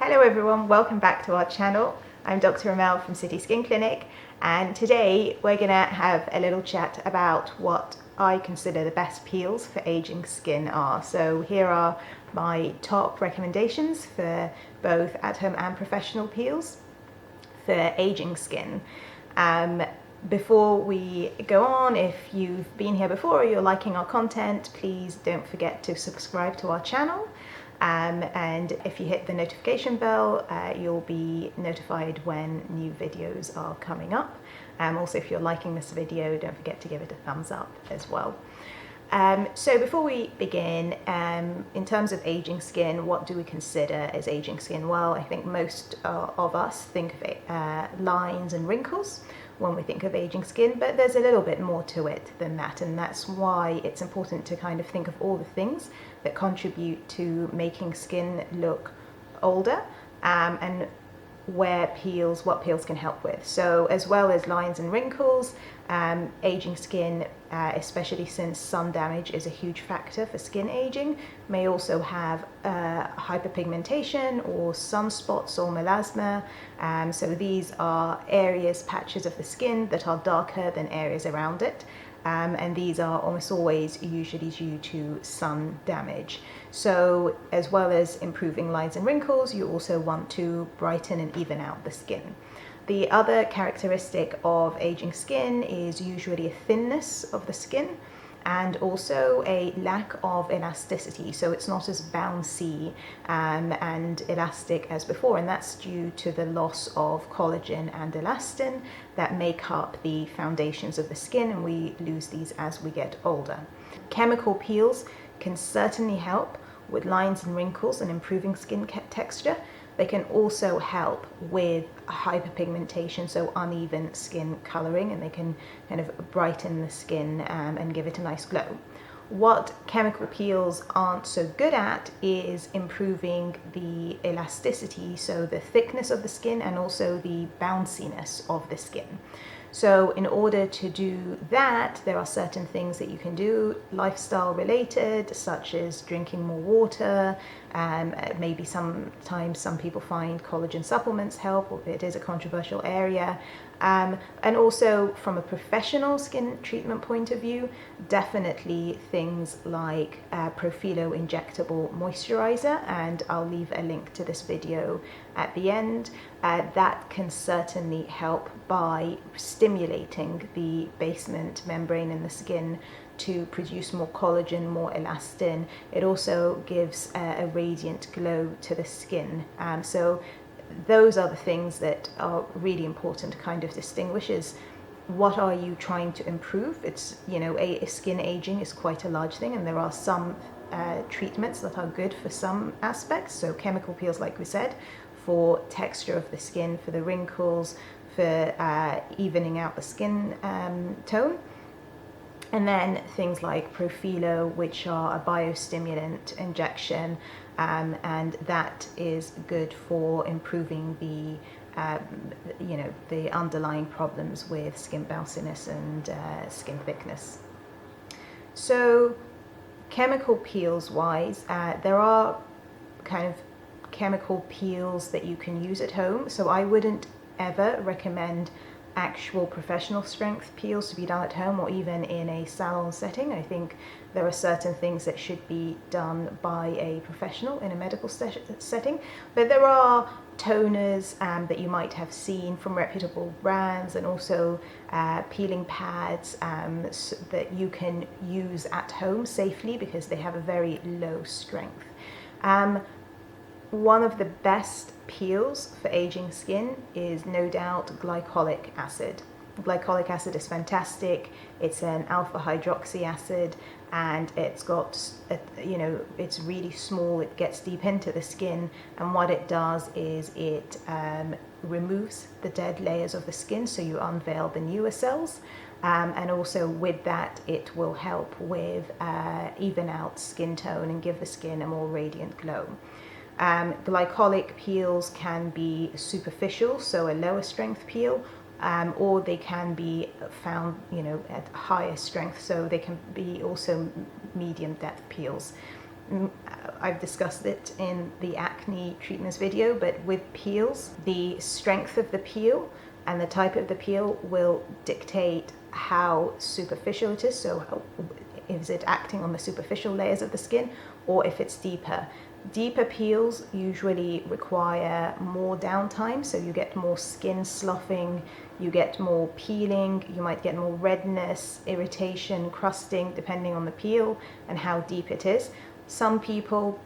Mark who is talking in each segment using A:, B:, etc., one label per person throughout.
A: Hello everyone, welcome back to our channel. I'm Dr. Amel from City Skin Clinic, and today we're gonna have a little chat about what I consider the best peels for aging skin are. So here are my top recommendations for both at-home and professional peels for aging skin. Before we go on, if you've been here before or you're liking our content, please don't forget to subscribe to our channel. And if you hit the notification bell, you'll be notified when new videos are coming up. Also, if you're liking this video, don't forget to give it a thumbs up as well. So before we begin, in terms of aging skin, what do we consider as aging skin? Well, I think most of us think of lines and wrinkles when we think of aging skin, but there's a little bit more to it than that, and that's why it's important to kind of think of all the things that contribute to making skin look older, and what peels can help with. So as well as lines and wrinkles, aging skin, especially since sun damage is a huge factor for skin aging, may also have hyperpigmentation or sunspots or melasma. So these are areas, patches of the skin that are darker than areas around it. And these are almost always usually due to sun damage. So as well as improving lines and wrinkles, you also want to brighten and even out the skin. The other characteristic of aging skin is usually a thinness of the skin and also a lack of elasticity. So it's not as bouncy and elastic as before, and that's due to the loss of collagen and elastin that make up the foundations of the skin, and we lose these as we get older. Chemical peels can certainly help with lines and wrinkles and improving skin texture. They can also help with hyperpigmentation, so uneven skin coloring, and they can kind of brighten the skin and give it a nice glow. What chemical peels aren't so good at is improving the elasticity, so the thickness of the skin and also the bounciness of the skin. So in order to do that, there are certain things that you can do, lifestyle related, such as drinking more water. Maybe sometimes some people find collagen supplements help, it is a controversial area. And also from a professional skin treatment point of view, definitely things like Profilo injectable moisturizer, and I'll leave a link to this video at the end. That can certainly help by stimulating the basement membrane in the skin to produce more collagen, more elastin. It also gives a radiant glow to the skin. So those are the things that are really important to kind of distinguish is what are you trying to improve. It's, you know, skin aging is quite a large thing, and there are some treatments that are good for some aspects. So chemical peels, like we said, for texture of the skin, for the wrinkles, for evening out the skin tone. And then things like Profilo, which are a biostimulant injection, and that is good for improving the the underlying problems with skin bounciness and skin thickness. So chemical peels wise, there are kind of chemical peels that you can use at home. So I wouldn't ever recommend actual professional strength peels to be done at home or even in a salon setting. I think there are certain things that should be done by a professional in a medical setting, but there are toners that you might have seen from reputable brands, and also peeling pads that you can use at home safely because they have a very low strength. One of the best peels for aging skin is no doubt glycolic acid. Glycolic acid is fantastic. It's an alpha hydroxy acid, and it's got, it's really small. It gets deep into the skin, and what it does is it removes the dead layers of the skin, so you unveil the newer cells. And also with that, it will help with even out skin tone and give the skin a more radiant glow. Glycolic peels can be superficial, so a lower strength peel, or they can be found, at higher strength, so they can be also medium depth peels. I've discussed it in the acne treatments video, but with peels, the strength of the peel and the type of the peel will dictate how superficial it is. So is it acting on the superficial layers of the skin, or if it's deeper. Deeper peels usually require more downtime, so you get more skin sloughing, you get more peeling, you might get more redness, irritation, crusting, depending on the peel and how deep it is. Some people,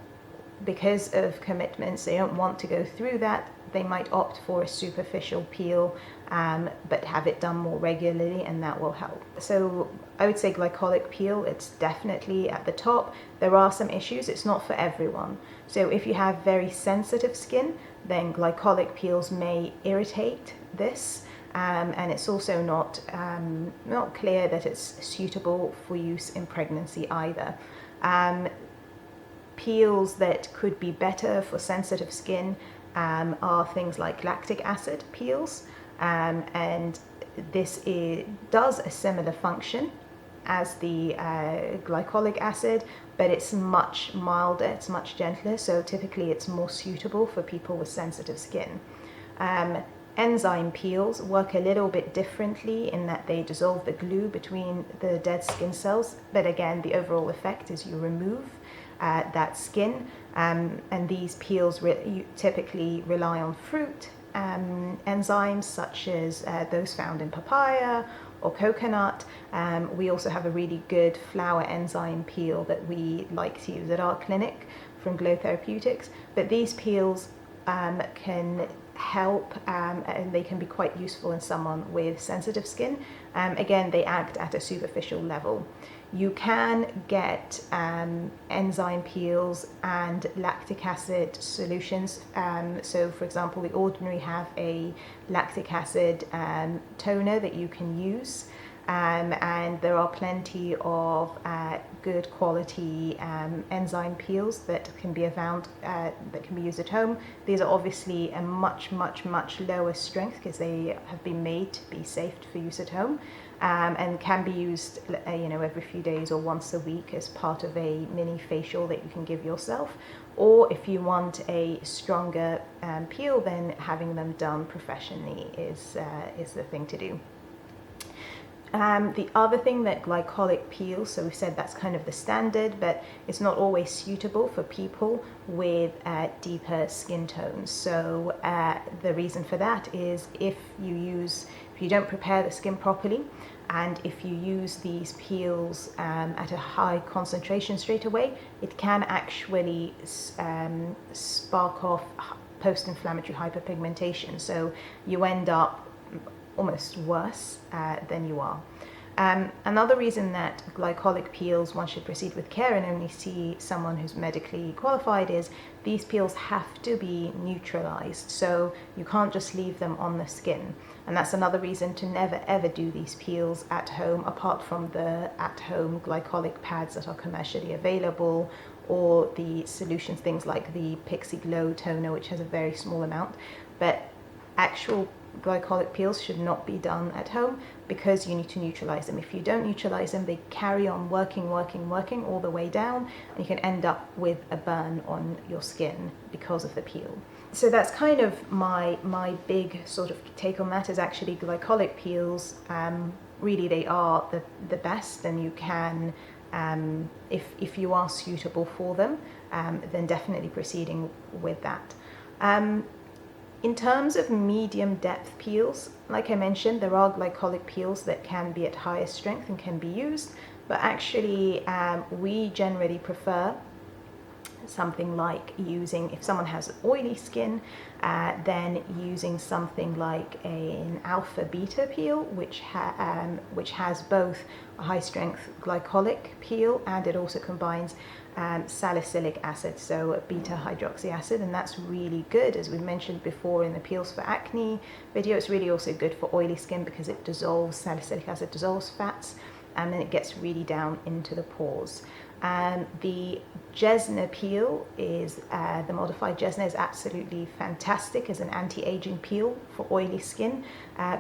A: because of commitments, they don't want to go through that. They might opt for a superficial peel, but have it done more regularly, and that will help. So I would say glycolic peel, it's definitely at the top. There are some issues, it's not for everyone. So if you have very sensitive skin, then glycolic peels may irritate this. And it's also not clear that it's suitable for use in pregnancy either. Peels that could be better for sensitive skin are things like lactic acid peels, and this does a similar function as the glycolic acid, but it's much milder, it's much gentler, so typically it's more suitable for people with sensitive skin. Enzyme peels work a little bit differently in that they dissolve the glue between the dead skin cells, but again, the overall effect is you remove that skin, and these peels typically rely on fruit enzymes such as those found in papaya or coconut. We also have a really good flower enzyme peel that we like to use at our clinic from Glow Therapeutics, but these peels can help, and they can be quite useful in someone with sensitive skin. Again, they act at a superficial level. You can get enzyme peels and lactic acid solutions. So for example, we ordinarily have a lactic acid toner that you can use. And there are plenty of good quality enzyme peels that can be found, that can be used at home. These are obviously a much lower strength because they have been made to be safe for use at home, and can be used every few days or once a week as part of a mini facial that you can give yourself. Or if you want a stronger peel, then having them done professionally is the thing to do. The other thing that glycolic peels, so we've said that's kind of the standard, but it's not always suitable for people with deeper skin tones. So the reason for that is if you don't prepare the skin properly, and if you use these peels at a high concentration straight away, it can actually spark off post-inflammatory hyperpigmentation. So you end up almost worse than you are. Another reason that glycolic peels, one should proceed with care and only see someone who's medically qualified, is these peels have to be neutralized, so you can't just leave them on the skin. And that's another reason to never ever do these peels at home, apart from the at-home glycolic pads that are commercially available, or the solutions, things like the Pixie Glow toner, which has a very small amount. But actual glycolic peels should not be done at home because you need to neutralize them. If you don't neutralize them, they carry on working all the way down, and you can end up with a burn on your skin because of the peel. So that's kind of my big sort of take on that, is actually glycolic peels, really they are the best, and you can, if you are suitable for them, then definitely proceeding with that. In terms of medium depth peels, like I mentioned, there are glycolic peels that can be at higher strength and can be used, but actually we generally prefer something like using, if someone has oily skin, then using something like an alpha beta peel, which has both a high strength glycolic peel, and it also combines salicylic acid, so beta hydroxy acid, and that's really good. As we mentioned before in the peels for acne video, it's really also good for oily skin because it dissolves, salicylic acid dissolves fats, and then it gets really down into the pores. The Jesner peel is, the modified Jesner is absolutely fantastic as an anti-aging peel for oily skin,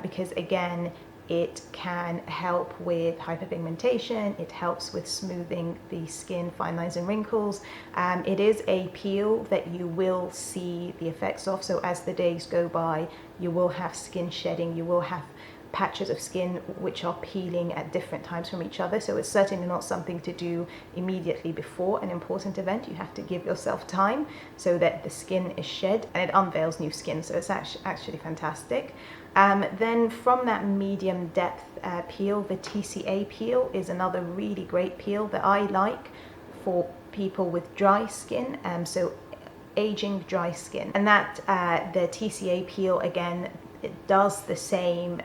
A: because again, It can help with hyperpigmentation. It helps with smoothing the skin, fine lines and wrinkles. It is a peel that you will see the effects of. So as the days go by, you will have skin shedding. You will have patches of skin which are peeling at different times from each other. So it's certainly not something to do immediately before an important event. You have to give yourself time so that the skin is shed and it unveils new skin. So it's actually fantastic. Then from that medium depth peel, the TCA peel is another really great peel that I like for people with dry skin. So aging dry skin. And that the TCA peel, again, it does the same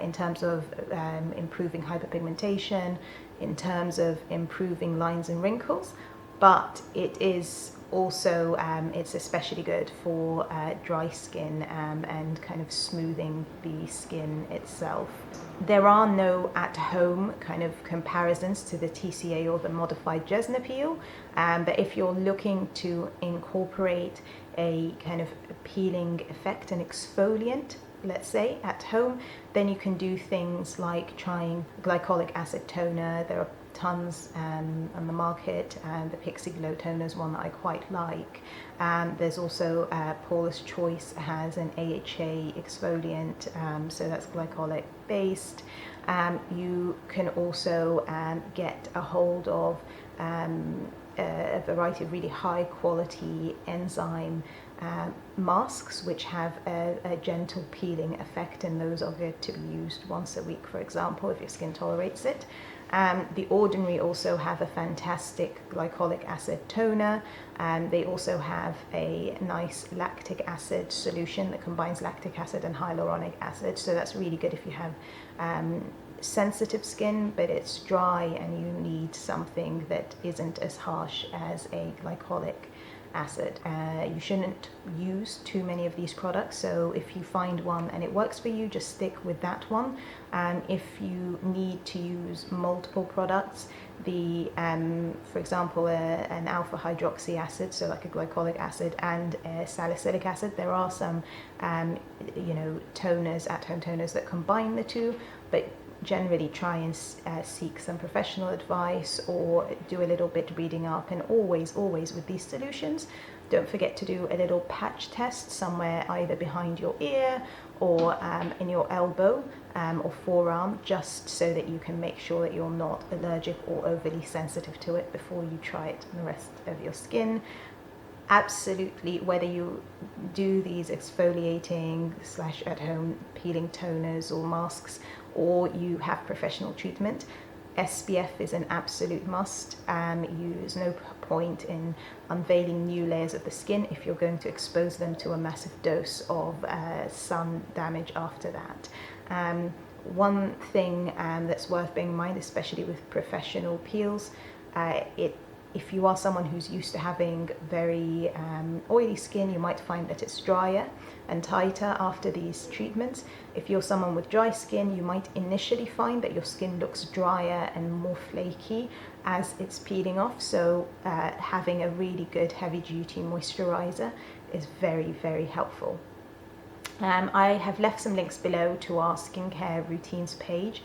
A: in terms of improving hyperpigmentation, in terms of improving lines and wrinkles, but it is also, it's especially good for dry skin and kind of smoothing the skin itself. There are no at-home kind of comparisons to the TCA or the modified Jesna peel, but if you're looking to incorporate a kind of peeling effect, an exfoliant, let's say, at home, then you can do things like trying glycolic acid toner. There are tons on the market, and the Pixie Glow toner is one that I quite like. There's also Paula's Choice has an AHA exfoliant, so that's glycolic based. You can also get a hold of a variety of really high quality enzyme masks which have a gentle peeling effect, and those are good to be used once a week, for example, if your skin tolerates it. The Ordinary also have a fantastic glycolic acid toner. They also have a nice lactic acid solution that combines lactic acid and hyaluronic acid, so that's really good if you have sensitive skin but it's dry and you need something that isn't as harsh as a glycolic acid. You shouldn't use too many of these products, so if you find one and it works for you, just stick with that one. If you need to use multiple products, for example, an alpha hydroxy acid, so like a glycolic acid and a salicylic acid, there are some toners, at-home toners that combine the two, but generally try and seek some professional advice or do a little bit reading up. And always with these solutions, don't forget to do a little patch test somewhere either behind your ear or in your elbow or forearm, just so that you can make sure that you're not allergic or overly sensitive to it before you try it on the rest of your skin. Absolutely, whether you do these exfoliating / at-home peeling toners or masks, or you have professional treatment, SPF is an absolute must. There's no point in unveiling new layers of the skin if you're going to expose them to a massive dose of sun damage after that. One thing that's worth bearing in mind, especially with professional peels, if you are someone who's used to having very oily skin, you might find that it's drier and tighter after these treatments. If you're someone with dry skin, you might initially find that your skin looks drier and more flaky as it's peeling off. So having a really good heavy-duty moisturizer is very, very helpful. I have left some links below to our skincare routines page,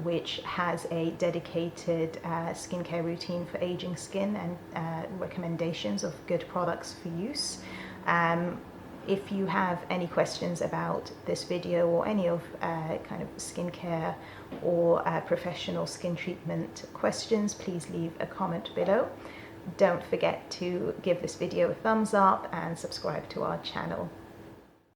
A: which has a dedicated skincare routine for aging skin and recommendations of good products for use. If you have any questions about this video or any of kind of skincare or professional skin treatment questions, please leave a comment below. Don't forget to give this video a thumbs up and subscribe to our channel.